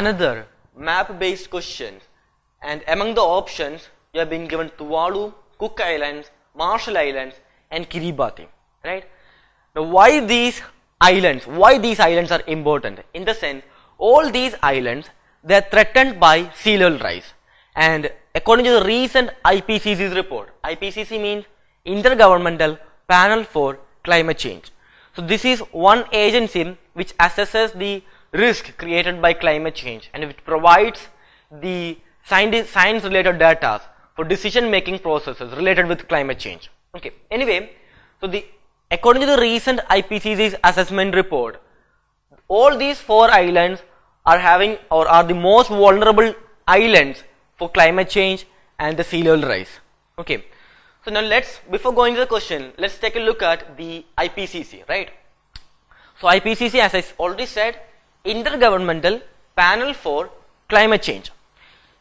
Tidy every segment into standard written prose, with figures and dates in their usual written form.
another map-based question, and among the options you have been given Tuvalu, Cook Islands, Marshall Islands, and Kiribati. Right? Now, why these islands? Why these islands are important? In the sense, all these islands, they are threatened by sea level rise, and according to the recent IPCC's report, IPCC means Intergovernmental Panel for Climate Change. So this is one agency which assesses the risk created by climate change, and it provides the science related data for decision making processes related with climate change. Okay. Anyway, so according to the recent IPCC's assessment report, all these 4 islands are having or are the most vulnerable islands for climate change and the sea level rise. Okay. So now before going to the question, let's take a look at the IPCC, right? So IPCC, as I already said, Intergovernmental Panel for Climate Change.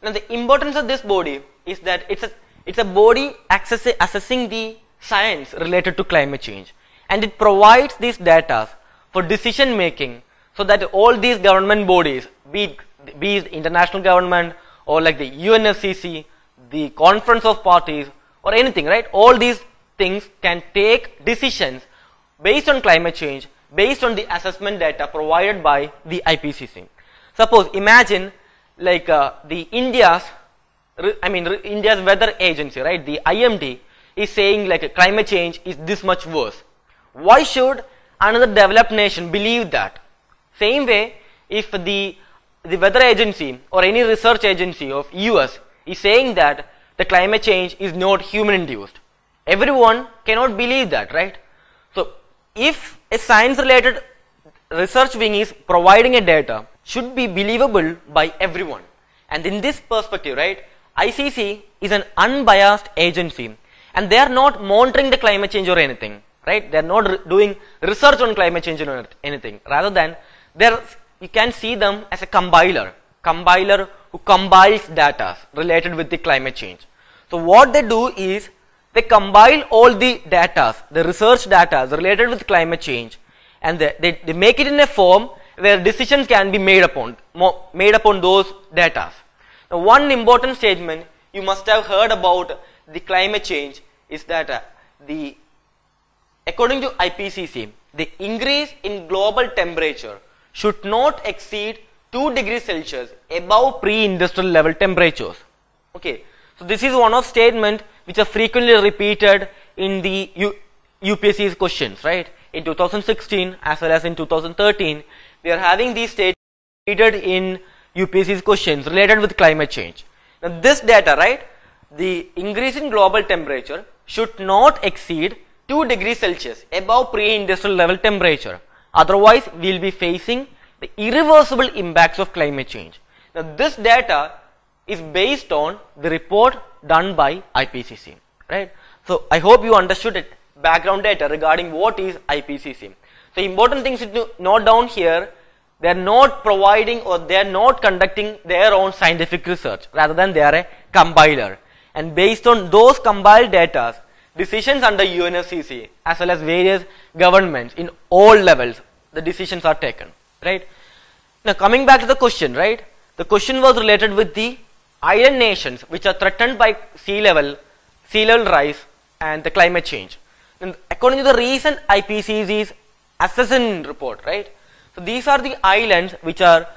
Now the importance of this body is that it's a body assessing the science related to climate change, and it provides these data for decision making, so that all these government bodies, be it international government or like the UNFCCC, the Conference of Parties or anything, right? All these things can take decisions based on climate change, based on the assessment data provided by the IPCC. Suppose, imagine like India's weather agency, right? The IMD is saying like climate change is this much worse. Why should another developed nation believe that? Same way, if the weather agency or any research agency of US is saying that the climate change is not human induced, everyone cannot believe that, right? So if a science related research wing is providing a data, should be believable by everyone. And in this perspective, right, ICC is an unbiased agency, and they are not monitoring the climate change or anything, right? They are not doing research on climate change or anything. Rather than, you can see them as a compiler who compiles data related with the climate change. So what they do is, they compile all the data, the research data related with climate change, and they make it in a form where decisions can be made upon those data. Now, one important statement you must have heard about the climate change is that according to IPCC, the increase in global temperature should not exceed 2 degrees Celsius above pre-industrial level temperatures. Okay, so this is one of statements which are frequently repeated in the UPSC's questions, right? In 2016 as well as in 2013, we are having these statements repeated in UPSC's questions related with climate change. Now this data, right, the increase in global temperature should not exceed 2 degrees Celsius above pre-industrial level temperature. Otherwise, we will be facing the irreversible impacts of climate change. Now this data is based on the report done by IPCC, right? So I hope you understood it, background data regarding what is IPCC. So important things to note down here, they are not providing or they are not conducting their own scientific research, rather than they are a compiler. And based on those compiled data, decisions under UNFCCC as well as various governments in all levels, the decisions are taken, right? Now coming back to the question, right? The question was related with the island nations which are threatened by sea level rise and the climate change. And according to the recent IPCC's assessment report, right? So these are the islands which are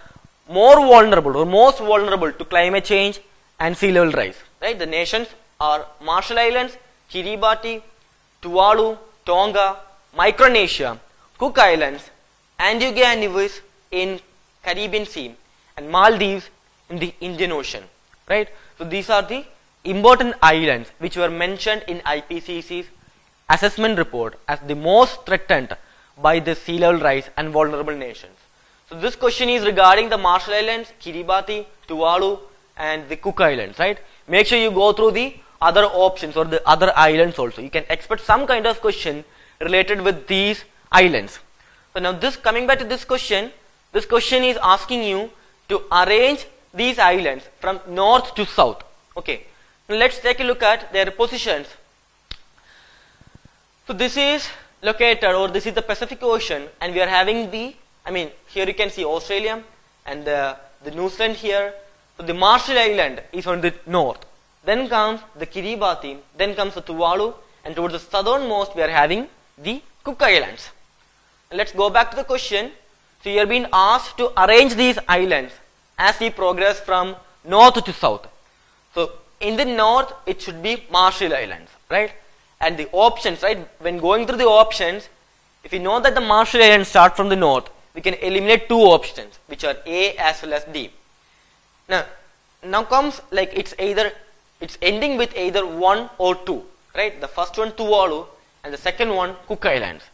more vulnerable or most vulnerable to climate change and sea level rise, right? The nations are Marshall Islands, Kiribati, Tuvalu, Tonga, Micronesia, Cook Islands, Antigua and Nevis in Caribbean Sea, and Maldives in the Indian Ocean, right? So these are the important islands which were mentioned in IPCC's assessment report as the most threatened by the sea level rise and vulnerable nations. So this question is regarding the Marshall Islands, Kiribati, Tuvalu and the Cook Islands, right? Make sure you go through the other options or the other islands also. You can expect some kind of question related with these islands. So now coming back to this question is asking you to arrange these islands from north to south. Okay, now let's take a look at their positions. So this is located, or this is the Pacific Ocean, and we are having here you can see Australia and the New Zealand here. So the Marshall Island is on the north. Then comes the Kiribati, then comes the Tuvalu, and towards the southernmost we are having the Cook Islands. Let's go back to the question. So you are being asked to arrange these islands as we progress from north to south. So in the north it should be Marshall Islands, right? And the options, right? When going through the options, if you know that the Marshall Islands start from the north, we can eliminate two options, which are A as well as D. Now comes like it's ending with either 1 or 2, right? The first one Tuvalu and the second one Cook Islands.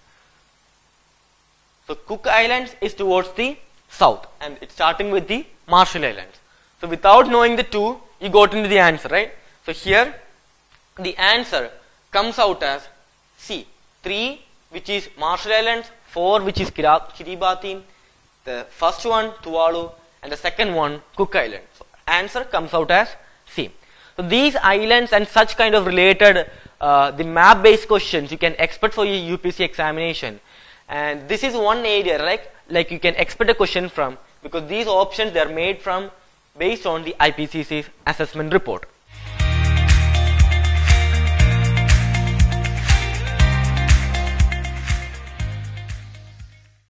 So Cook Islands is towards the south and it's starting with the Marshall Islands. So without knowing the two, you got into the answer, right? So here the answer comes out as C. 3, which is Marshall Islands, 4, which is Kiribati, the first one Tuvalu, and the second one Cook Islands. So answer comes out as C. So these islands and such kind of related the map based questions you can expect for your UPSC examination, and this is one area like you can expect a question from, because these options they are made from based on the IPCC's assessment report.